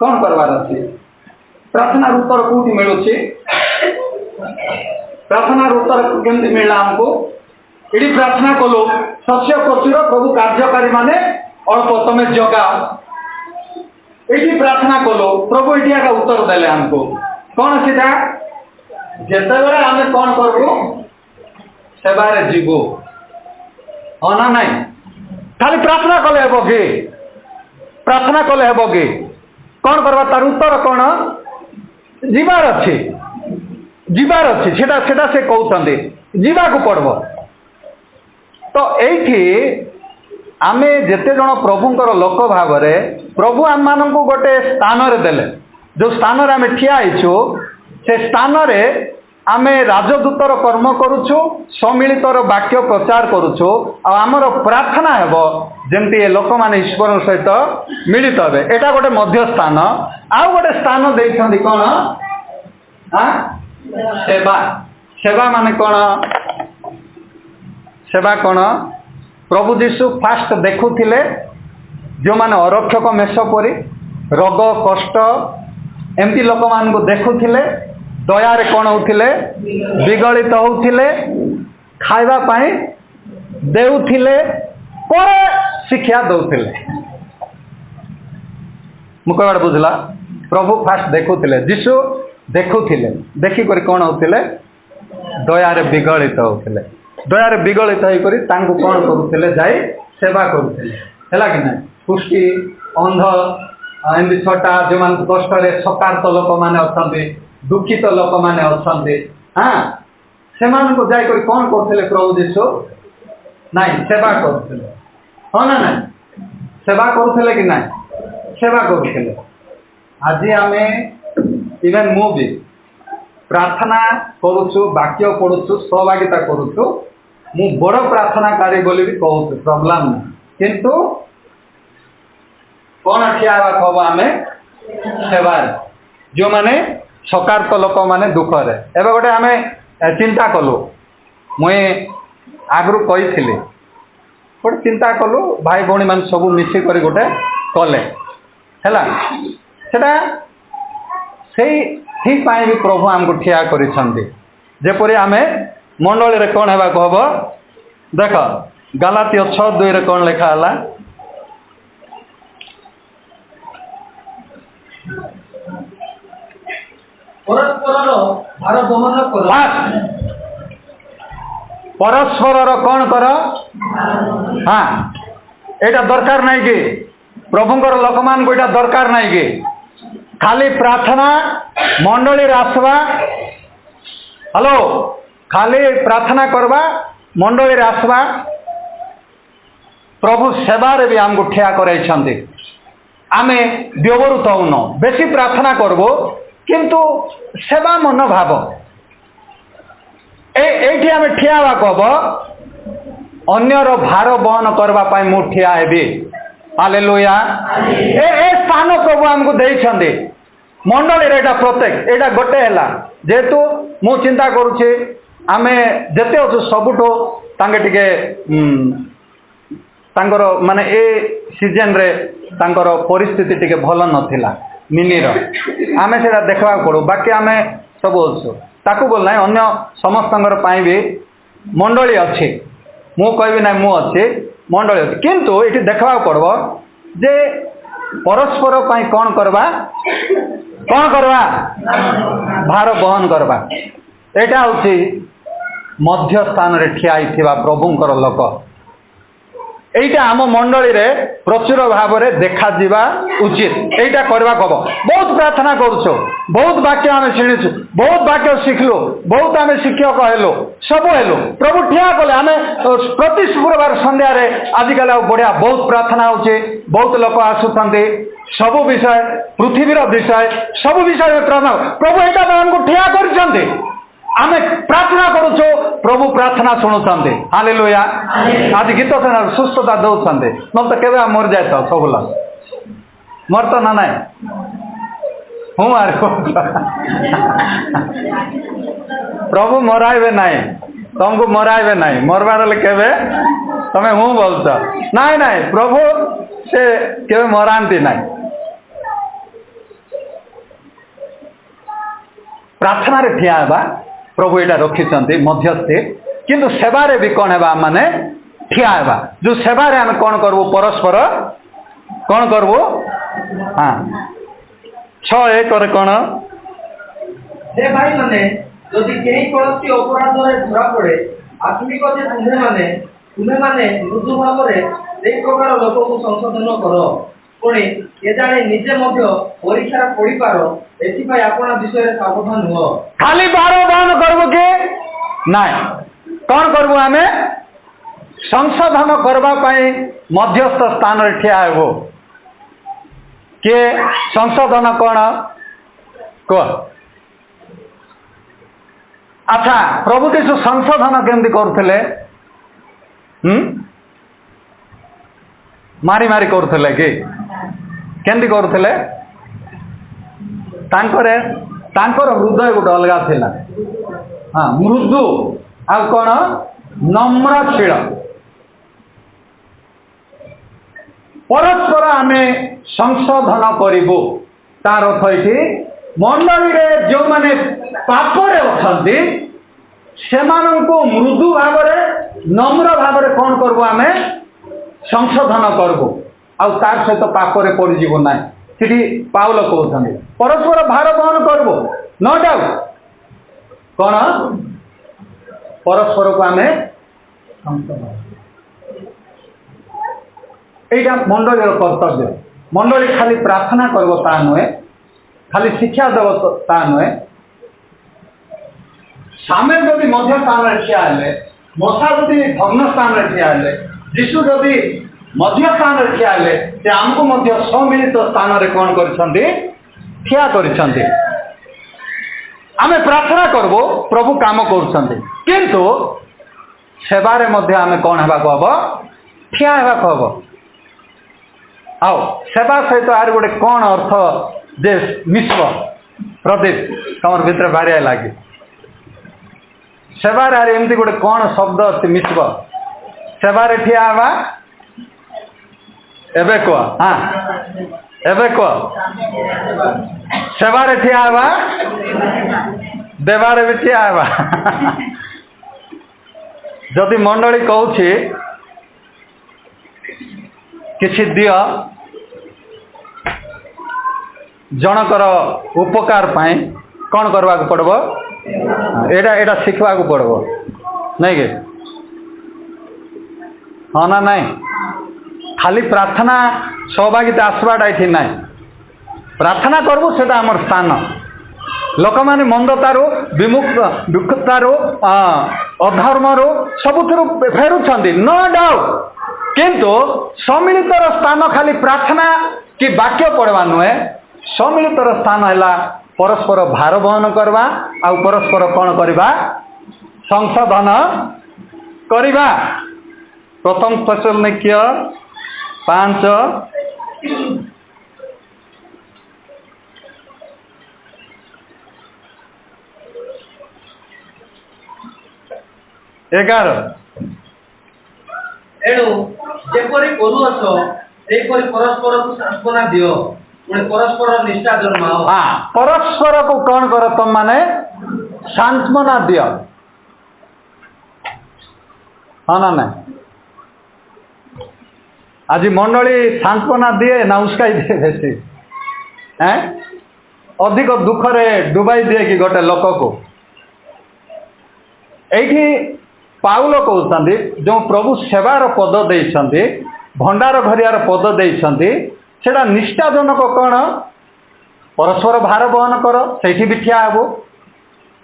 A: कौन करवार अच्छे प्रार्थना उत्तर कौटी मिलूँ प्रार्थना उत्तर केमती मिलला हमको ये प्रार्थना कलु शस्य प्रचुर प्रभु कार्यकारी माने अल्प तमें जगा ये प्रार्थना कलु प्रभु ये उत्तर देले हमको कौन सीधा जिते बेले आम कौन करूँ सेवारे जीवु हाँ ना नहीं खाली प्रार्थना कले हेब कि प्रार्थना कले हेब कि कौन करवा तार उत्तर कौन जीवार अच्छी सेटा से कहते जीवा को पड़ब तो ये आमे जेते जन प्रभुंकर लोक भाव प्रभु आम मान को गोटे स्थान देले जो स्थान आम ठिया होइछु से स्थान आमे राजदूतर कर्म करुछु सम्मिलितर वाक्य प्रचार करुछु आमर प्रार्थना हेब जमती लोक माने ईश्वर सहित मिलित हे एटा गोटे मध्य स्थान आउ गोटे स्थान देइछन्ती कोन हाँ सेवा सेवा माने कोन सेवा कोन प्रभु जीशु फास्ट देखुथिले जो माने अरक्षक मेष परी रोग कष्ट एमती लोक मान को देखुथिले दयारे कौन होथिले विगलित होथिले खाइबा पाई देउथिले पर शिक्षा दउथिले मुकबाड़ बुझला प्रभु फास्ट देखुथिले जीशु देखुथिले देखि करी कौन होथिले दयारे विगलित होथिले दयारे विगलित होई करी तांको कौन करुथिले जाई सेवा करुथिले हैला कि नहीं पुष्टि अंध एमती छोटा जो मान कष्ट रे सकार्त लोक माने अछंती दुखित लोक माने अछंती हाँ से जाई करी कौन करथिले प्रभु जीशु नहीं सेवा करथिले हाँ ना नहीं सेवा करथिले कि नहीं सेवा करथिले आज आमे इवेन मु भी प्रार्थना करुछु वाक्य पढ़ुछु सहभागिता करुछु मु बड़ प्रार्थनाकारी बोली भी कहूँ प्रॉब्लम नहीं किंतु कौन ठिया हब आम सेवार जो माने सकार्त लोक माने दुख रे एबे गोटे आम चिंता कलु मुई आगु कही गोटे चिंता कलु भाई भौणी मान सब मिसी कर गोटे कले हैला सेटा सेही ठीक पाई भी प्रभु आमको ठिया करिसंती जेपरि आमे मंडली रे कौन हेबा को हबो देख गलातिय 6:2 रे कौन लिखा हला परस्पर कौन कर हाँ एटा दरकार नहीं कि प्रभुंकर लोक मान को एटा दरकार नहीं कि खाली प्रार्थना मंडली आसवा हेलो खाली प्रार्थना करवा मंडली आसवा प्रभु सेवारे भी आमको ठिया कराइछन्ति आमे व्यवहृत होन बेसी प्रार्थना करबो किंतु सेवा मनोभाव एठी आमे ठिया हवा कहब अन्यर भार बहन करबा पाई मु ठिया हेबी हालेलुया ए स्थान प्रभु आमको देइछन्ति मंडली रे एटा प्रत्येक एटा गोटे हैला जेतु मु चिंता करूछे आमे जेते अछु सबुठो तांगे टिके तांकर माने ए सीजन रे तांकर परिस्थिति टिके भल नथिला मिनीर आमे सेटा देखबा पड़ो बाकी आमे सब अछु ताकू बोल ना अन्य समस्त भी मंडली अच्छी मु कहबी ना मु अच्छे मंडली अच्छी किंतु ये देखा पड़ो जे परस्पर कौन करवा भार बहन करवा एटा हूँ मध्य स्थान रे ठिया होइथिबा प्रभुंकर लोक एटा आम मंडली रे प्रचुर भाव में देखा जीवा उचित एटा करवा कब बहुत प्रार्थना करुछो बहुत वाक्य आम शुणुछु बहुत वाक्य शिखलु बहुत आम शिक्षक हेलो सब हेलो प्रभु ठिया कले आम प्रति शुक्रवार संध्या रे आजिकल बढ़िया बहुत प्रार्थना होचे बहुत लोक आसुछन्ते सब विषय पृथ्वीर विषय सब विषय में प्रार्थना प्रभु एटा आमको ठिया करछन्ते आमे प्रार्थना करुछो प्रभु प्रार्थना शुणुछन्ते हालेलुया आज गीत सुस्थता दौछन्ते न तो केवे मर जाए तो सबला मर तो ना नाई हूँ आर प्रभु मराइबे नाई तुमको मराइबे नाई मरबार केवे तमे हूँ बोलत नाई नाई प्रभु से केवे मरांती नाई प्रार्थना रे ठिया बा प्रभु यहाँ रखिंट मध्यस्थे किंतु सेवारे भी कौन है माने ठिया है जो सेवारे आम कौन करबो परस्पर कौन करबो हाँ 6:1 कौन
B: हे भाई माने यदि केही कोनोसी अपराध रे धरा पड़े आत्मिक जे तुम्हें माने मृदु भाव रे एक प्रकार लोक को संशोधन करो पुणी ये जाने निजे मध्य परीक्षा पड़ी पारो एथिपाई आपना विषय रे सावधान हो
A: खाली बारो दान करबो के नाय कौन करबो आमे संशोधन करबा पाई मध्यस्थ स्थान रे ठिया हेबो के संशोधन कौन को अच्छा प्रभु के संशोधन केमती करथिले मारी मारी करथिले कि केमती करथिले तांकर हृदय गोटे अलग थिला हाँ मृदु आ कौन नम्रशील परस्पर आमे संशोधन करिबो तार अर्थ ये मंडली रे जो माने पापरे अछंती सेमानंको मृदु भाव रे नम्र भाव रे कौन करबो आमे संशोधन करबो आ तार सहित पापरे पड़ जीवो ना सेठी पाउल कहते परस्पर भार बहन करबो नो डाउट कौन परस्पर को आमे एटा मंडली कर्तव्य मंडली खाली प्रार्थना करबो ता नुहे खाली शिक्षा देव ता नुहे सामे जदि मध्य स्थान रे ठिया हेले मशा जदि भग्न स्थान रे ठिया हेले यीशु जदि मध्य स्थान रे ठिया हेले से आमको मध्य सम्मिलित स्थान रे कौन करिसंती ठिया करिसंती आमे प्रार्थना करबो प्रभु काम करुसंती किंतु सेवारे मध्य आमे कौन हेबा को हबो ठिया हेबा को हबो आओ सेवा सहित आर गोटे कौन अर्थ जे मिश्र प्रदीप तमर भितर बारिया लागे सेवारे आर एमती गोटे कौन शब्द अछि मिश्र सेवारे ठिया हेबा एबे को हाँ एबे को सेवारे ठिया हेबा देवारे भी ठिया हेबा जदि मंडली कहूछि किछि दियो जनकर उपकार पाए कौन करवा को पड़बो एटा एटा शिखवा को पड़बो नहीं के हाँ ना नहीं खाली प्रार्थना सहभागिता आसवाटा ये ना प्रार्थना करबो सेटा हमर स्थान लोक माने मंदतारो विमुखतारो अधर्मरो सबुथरु फेरुछंती नो डाउट किंतु सम्मिलित स्थान खाली प्रार्थना कि वाक्य पढ़वा नुहे सम्मिलित स्थान है परस्पर भार बहन करवा आ परस्पर कौन करवा संशोधन करवा प्रथम थेसलोनिके 5 11
B: एणु जेपरी करुअछ सेपरी परस्पर को सांत्वना दियो पुणे परस्पर निष्ठा जन्माओ
A: हाँ परस्पर को कौन कर तुम माने सांत्वना दियो हाँ ना ना आज मंडली सांत्वना दिए ना उसका दिए बेसी हैं अधिक दुख रे डुबाई दिए कि गोटे लोक को एठी पाउल कहते जो प्रभु सेवार पद देइछन्ति भंडार घरियार पद देइछन्ति सेटा निष्ठाजनक कौन परस्पर भार बहन कर सेठी भी ठिया हेबो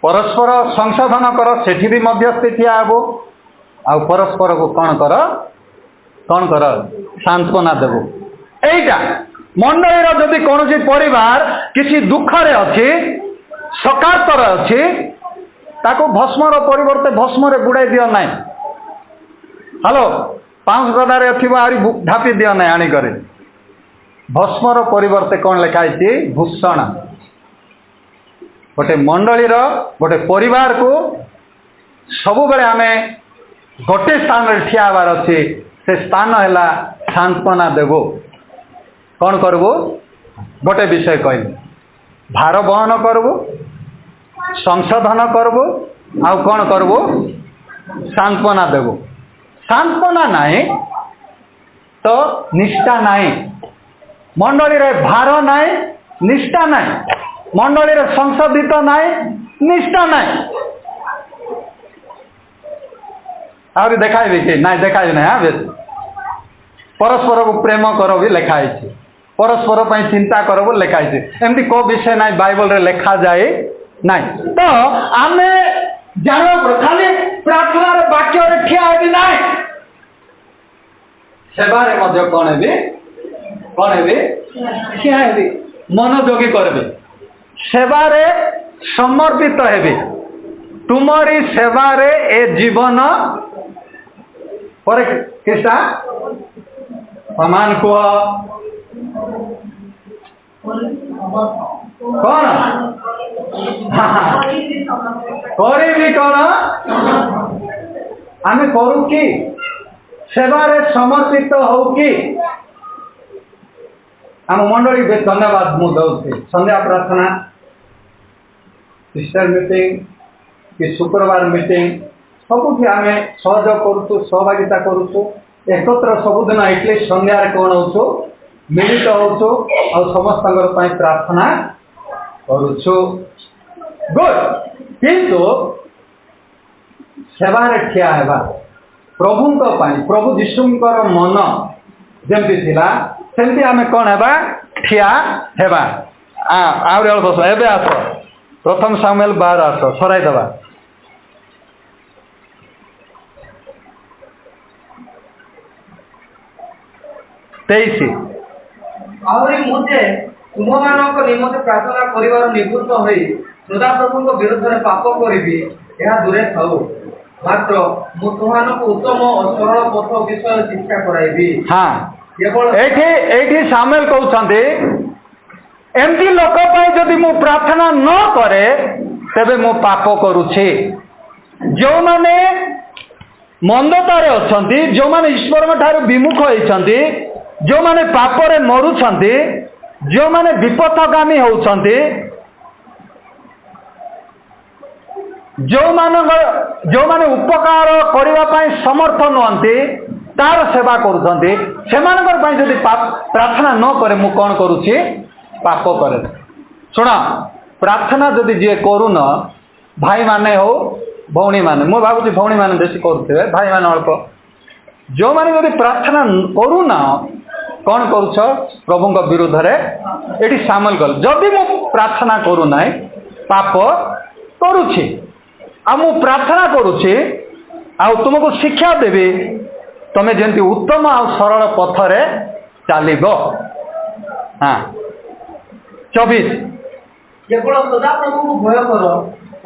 A: परस्पर संशोधन कर सेठी भी मध्यस्थी ठिया हेबो आ परस्पर को कौन कर सांत्वना देबो एइटा मंडलीर जदि कौन परिवार किसी दुख रे अच्छी सकातर अच्छी ताको भस्मर परिवर्ते भस्म गुड़ाई दियो ना हेलो पांच गदारे आरी ढापी दियो ना आनिक भस्मर परिवर्ते कौन लिखाई भूषण गोटे मंडलीर गोटे परिवार को सबु बेले आमे गोटे स्थान रे ठिया हबार अच्छे से स्थान है सांत्वना देबो कौन करबो गोटे विषय कहली भार बहन करबो संशोधन करबो आउ कौन करबो सांत्वना देबो सांत्वना नहीं तो निष्ठा नहीं मंडली रे भार नहीं निष्ठा नहीं मंडली रे संशोधित नहीं निष्ठा नहीं आउरी देखाइबे कि नहीं देखाइबे ना हाँ बेस परस्पर को प्रेम कर भी लिखाई परस्पर पर चिंता कर लिखाई एमती को विषय ना बाइबल रे लिखा जाए नहीं तो आमे जान खाली प्रार्थना वाक्य रे ठिया हेबी नहीं सेवारे मध्य कौन हेबी ठिया हेबी मनोयोगी करबे सेवारे समर्पित हेबी तुमरी सेवारे ए जीवन पर किसा प्रमाण को कौन करी कौन आम करू कि सेवारे समर्पित हो कि आम मंडली धन्यवाद मुझे संध्या प्रार्थना सिस्टर मीटिंग कि शुक्रवार मीटिंग सबुठी आम सहयोग करुचु सहभागिता करुचु एकत्र सबुदिन एटलिस्ट संध्यारे कौन हो मिलित हो समस्त प्रार्थना करुचु गुड किंतु सेवारे ठिया हेबा प्रभु जीशुंकर मन जमती थिला सेमती आमे कौन हेबा ठिया हेबा आउरी अल्प एबे आस प्रथम सामुएल 12 आस सराई दबा तेईसी
B: मुझे तुम मान निमंते प्रार्थना कर निवृत्त हो सदा प्रभु विरुद्ध में पाप करी दूरे थाऊ मात्र मु तुमको उत्तम और सरल पथ विषय शिक्षा कराइबी
A: हाँ
B: केवल
A: एठी सामुएल कहउछन्ते एमती लोक पई जदि मु प्रार्थना न करे तेबे मु पाप करूछि जो माने मंदतारे अछन्ति जो माने ईश्वर ठारू विमुख होइछन्ति जो माने पापरे मरुछन्ति जो माने विपथगामी होउछन्ति जो माने उपकार करिवा पई समर्थ नहंती तार सेवा करुछन्ति सेमानकर पई जदि प्रार्थना न करे मु कोन करूछि पाप करे सुन प्रार्थना जदि जे करू न भाई माने हो भौणी माने मु भाबुछि भौणी माने बेसी करूथिबे भाई माने अल्प जो माने जदि प्रार्थना करू न कौन करुछ प्रभु विरुद्ध रे एटी सामल कर जदि मु प्रार्थना करू ना पाप करुछि आ मु प्रार्थना करुछि आ तुमको शिक्षा देवी तमे जेंति उत्तम आ सरल पथरे चलिबो हाँ 24
B: केवल सदा प्रभु को भय कर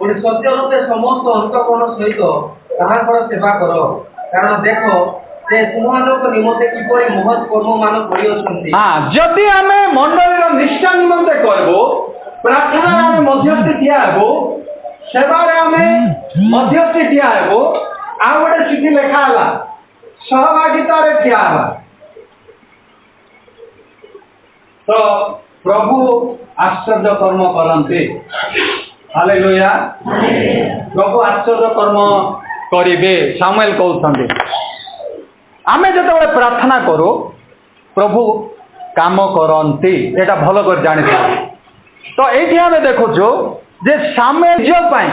B: और सत्य रूपे समस्त अंतःकरण सहित ताहार सेवा कर कारण देखो से तुमको निमंते किपरि महत् कर्म मान करियछन्ति
A: हां जदि आमे मंडलीर निष्ठा निमंते करबो प्रार्थना आमे मध्यस्थी ठिया हेबो सेवारे आमे मध्यस्थी ठिया हेबो आ गोटे चिठी लेखा हला सहभागिता रे ठिया हला तो प्रभु आश्चर्य कर्म करन्ते हालेलुया प्रभु आश्चर्य कर्म करिबे सामुएल कहउछन्ते आमे जतबे प्रार्थना करू प्रभु काम करती एटा भल कर जानि तो एठी आमे देखुछु जे सामुएल जो पाई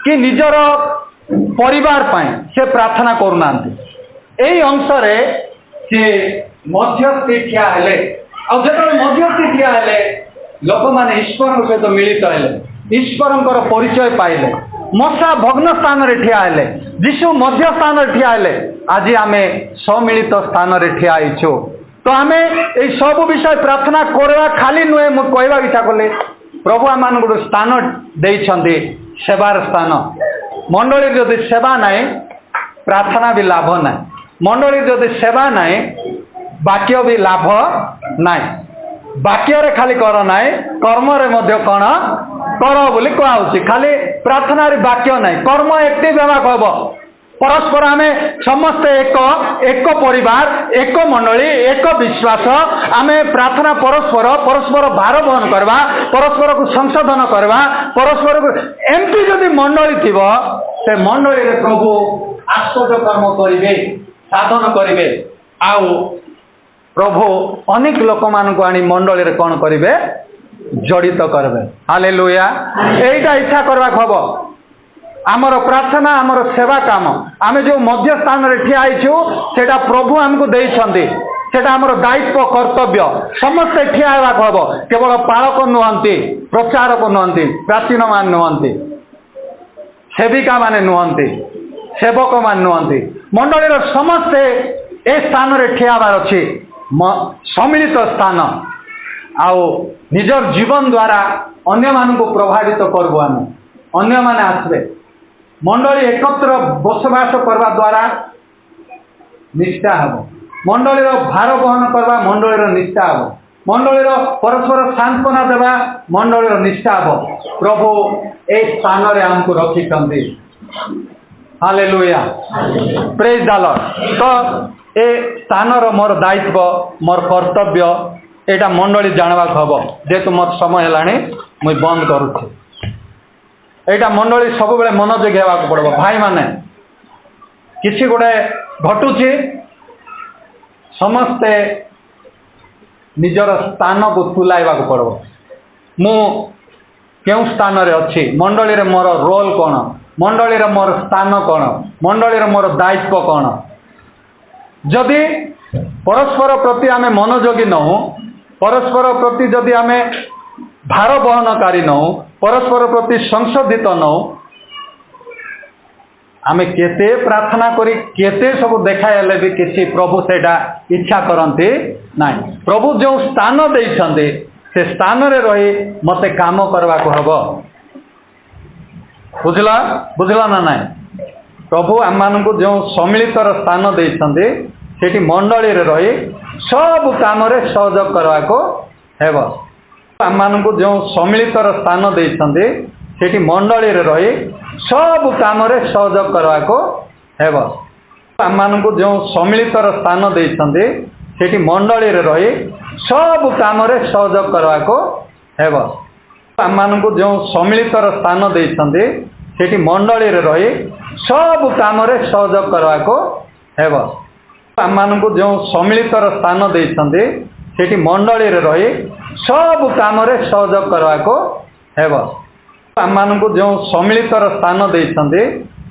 A: कि निजर परिवार पाई से प्रार्थना करूनांती एई अंशरे से मध्यस्थी ठिया हेले आ जतबे मध्यस्थी ठिया हेले लोक माने ईश्वर सहित मिलित हेले ईश्वर परिचय पाइले मशा भग्न स्थान रे ठिया हेले यीशु मध्य स्थान रे ठिया हेले आज आमे सम्मिलित स्थान रे ठिया आइछु तो आमे ए सब विषय प्रार्थना करवा खाली नुहे मु कहवा इच्छा कले प्रभु आमान गोटे स्थान देइछन्ती सेवार स्थान मंडली जदि सेवा नाई प्रार्थना भी लाभ ना मंडली जदि सेवा नाई वाक्य भी लाभ नाई वाक्य रे खाली कर नाई कर्म रे मध्य कण कर बोली कहउछि खाली प्रार्थना रे वाक्य नाई कर्म एक्टिव हेबाक हबो परस्पर आमे समस्त एक परिवार एक मंडली एक विश्वास आमे प्रार्थना परस्पर परस्पर भार बहन करवा परस्पर को संशोधन करवा परस्पर को एमपी जदि मंडली थिबो से मंडली रे प्रभु आश्चर्य कर्म करिवे साधन करिवे आउ प्रभु अनेक लोक मान को आनी मंडली रे कोन करिवे जड़ित करबे हालेलुया एटा इच्छा करवा खबो आमर प्रार्थना आमर सेवा काम आमे जो मध्य स्थान रे ठिया आइछु सेटा प्रभु हमको देइछन्ती सेटा आमर दायित्व कर्तव्य समस्त ठिया हेबा खबो केवल पालक नुहंती प्रचारक नुहंती प्राचीन मान नुहंती सेविका माने नुहंती सेवक मान नुहंती मंडलीर समस्त ए स्थान रे ठिया बार अछि सम्मिलित स्थान आउ निजर जीवन द्वारा अन्य मान को प्रभावित करबो आमे अन्य माने आसबे मंडली एकत्र बसवास करवा द्वारा निष्ठा हबो मंडलीर भार बहन करवा मंडलीर निष्ठा हबो मंडलीर परस्पर सांत्वना देवा मंडलीर निष्ठा हबो प्रभु ए स्थान रे हमको रखिछन्ती हालेलुया प्रेज द लॉर्ड तो ए स्थान रो मोर दायित्व मोर कर्तव्य एटा मंडली जानवा हबो जेतु मोर समय हेलाणी मुई बंद करूछि एटा मंडली सब बेले मनोযোগ हेबाक पड़बो भाई माने किसी गोटे घटुछि समस्ते निजर स्थान को तुलाइबा को पड़बो मु केउ स्थान रे अछि मंडली रे मोर रोल कोन मंडली रे मोर स्थान कोन मंडली रे मोर दायित्व कोन जदि परस्पर प्रति आमे मनोयोगी न हो परस्पर प्रति जदि आमे भार बहनकारी न हो परस्पर प्रति संशोधित न हो आमे केते प्रार्थना करी केते सब देखाइले भी किसी प्रभु सेटा इच्छा करंती नाही प्रभु जो स्थान देइछन्ते से स्थान रे रही मते काम करबा को हबो बुझला बुझला ना नाही प्रभु आमान को जो सम्मिलित स्थान देइछन्ते सेठी मंडली रे रही सब काम रे सहयोग करबा को हेबो आमान को जो सम्मिलित स्थान देइछन्ते सेठी मंडली रे रही सब काम रे सहयोग करबा को हेबो आमान को जो सम्मिलित स्थान देइछन्ते सेठी मंडली रे रही सब काम रे सहयोग करबा को हेबो आमान को जो सम्मिलित स्थान देइछन्ते सेठी मंडली रे रही सब काम रे सहयोग करबा को हेबो आमान को जो सम्मिलित स्थान देइछन्ते सेठी मंडली रे रही सब काम रे सहयोग करबा को हेबो आमान को जो सम्मिलित स्थान देइछन्ते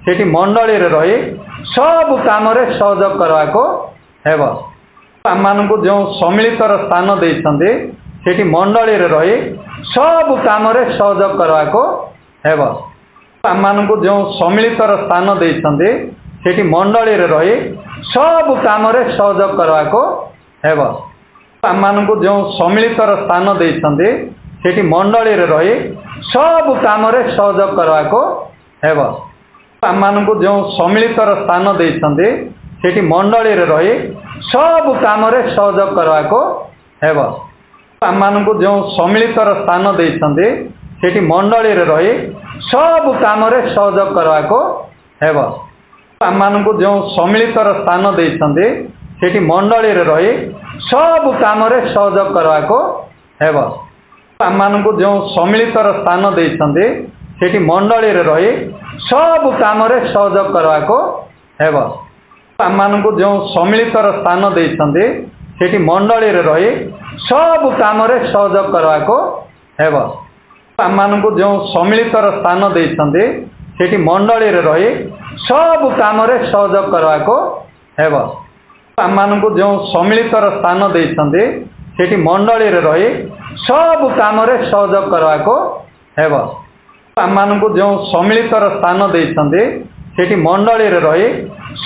A: सेठी मंडली रे रही सब काम रे सहयोग करबा को हेबो आमान को जो सम्मिलित स्थान देइछन्ते सेठी मंडली रे रही सब काम रे सहयोग करबा को हेबो आमान को जो सम्मिलित स्थान देइछन्ते सेठी मंडली रे रही सब काम रे सहयोग करबा को हेबो आमान को जो सम्मिलित स्थान देइछन्ते सेठी मंडली रे रही सब काम रे सहयोग करबा को हेबो आमान को जो सम्मिलित स्थान देइछन्ते सेठी मंडली रे रही सब काम रे सहयोग करबा को हेबो आमान को जो सम्मिलित स्थान देइछन्ते सेठी मंडली रे रही सब काम रे सहयोग करबा को हेबो आमान को जो सम्मिलित स्थान देइछन्ते सेठी मंडली रे रही सब काम रे सहयोग करबा को हेबो आमମାନଙ୍କୁ ଯେଉଁ ସମ୍ମିଳିତର ସ୍ଥାନ ଦେଇଛନ୍ତି ସେଠି ମଣ୍ଡଳୀରେ ରହି ସବୁ କାମରେ ସହଯୋଗ କରିବାକୁ ହେବ। ଆମମାନଙ୍କୁ ଯେଉଁ ସମ୍ମିଳିତର ସ୍ଥାନ ଦେଇଛନ୍ତି ସେଠି ମଣ୍ଡଳୀରେ ରହି ସବୁ କାମରେ ସହଯୋଗ କରିବାକୁ ହେବ। ଆମମାନଙ୍କୁ ଯେଉଁ ସମ୍ମିଳିତର ସ୍ଥାନ ଦେଇଛନ୍ତି ସେଠି ମଣ୍ଡଳୀରେ ରହି ସବୁ କାମରେ ସହଯୋଗ କରିବାକୁ ହେବ। ଆମମାନଙ୍କୁ ଯେଉଁ ସମ୍ମିଳିତର ସ୍ଥାନ ଦେଇଛନ୍ତି ସେଠି ମଣ୍ଡଳୀରେ ରହି ସବୁ କାମରେ ସହଯୋଗ କରିବାକୁ ହେବ। ଆମମାନଙ୍କୁ ଯେଉଁ ସମ୍ମିଳିତର ସ୍ଥାନ ଦେଇଛନ୍ତି ସେଠି ମଣ୍ଡଳୀରେ ରହି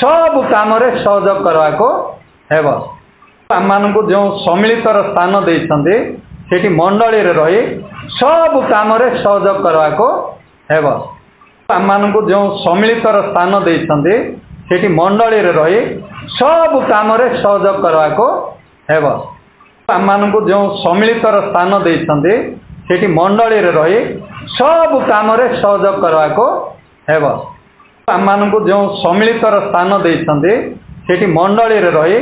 A: ସବୁ କାମରେ ସହଯୋଗ କରିବାକୁ ହେବ। ଆମମାନଙ୍କୁ ଯେଉଁ ସମ୍ମିଳିତର ସ୍ଥାନ ଦେଇଛନ୍ତି ସେଠି ମଣ୍ଡଳୀରେ ରହି ସବୁ କାମରେ ସହଯୋଗ କରିବାକୁ ହେବ। ଆମମାନଙ୍କୁ ଯେଉଁ ସମ୍ମିଳିତର ସ୍ଥାନ ଦେଇଛନ୍ତି ସେଠି ମଣ୍ଡଳୀରେ ରହି ସବୁ କାମରେ ସହଯୋଗ କରିବାକୁ ହେବ। ଆମମାନଙ୍କୁ ଯେଉଁ ସମ୍ମିଳିତର ସ୍ଥାନ ଦେଇଛନ୍ତି ସେଠି ମଣ୍ଡଳୀରେ ରହି ସବୁ କାମରେ ସହଯୋଗ କରିବାକୁ ହେବ। ଆମମାନଙ୍କୁ ଯେଉଁ ସମ୍ମିଳିତର ସ୍ଥାନ ଦେଇଛନ୍ତି ସେଠି ମଣ୍ଡଳୀରେ ରହି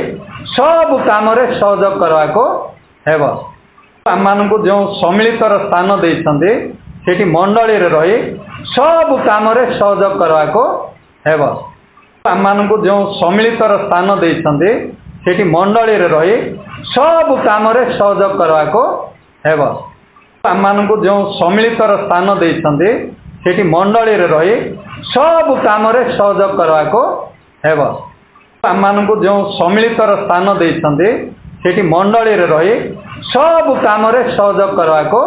A: ସବୁ କାମରେ ସହଯୋଗ କରିବାକୁ ହେବ। ଆମମାନଙ୍କୁ ଯେଉଁ ସମ୍ମିଳିତର ସ୍ଥାନ ଦେଇଛନ୍ତି ସେଠି ମଣ୍ଡଳୀରେ ରହି ସବୁ କାମରେ ସହଯୋଗ କରିବାକୁ ହେବ। ଆମମାନଙ୍କୁ ଯେଉଁ ସମ୍ମିଳିତର ସ୍ଥାନ ଦେଇଛନ୍ତି ସେଠି ମଣ୍ଡଳୀରେ ରହି ସବୁ କାମରେ ସହଯୋଗ କରିବାକୁ ହେବ। ଆମମାନଙ୍କୁ ଯେଉଁ ସମ୍ମିଳିତର ସ୍ଥାନ ଦେଇଛନ୍ତି ସେଠି ମଣ୍ଡଳୀରେ ରହି ସବୁ କାମରେ ସହଯୋଗ କରିବାକୁ ହେବ। ଆମମାନଙ୍କୁ ଯେଉଁ ସମ୍ମିଳିତର ସ୍ଥାନ ଦେଇଛନ୍ତି ସେଠି ମଣ୍ଡଳୀରେ ରହି ସବୁ କାମରେ ସହଯୋଗ କରିବାକୁ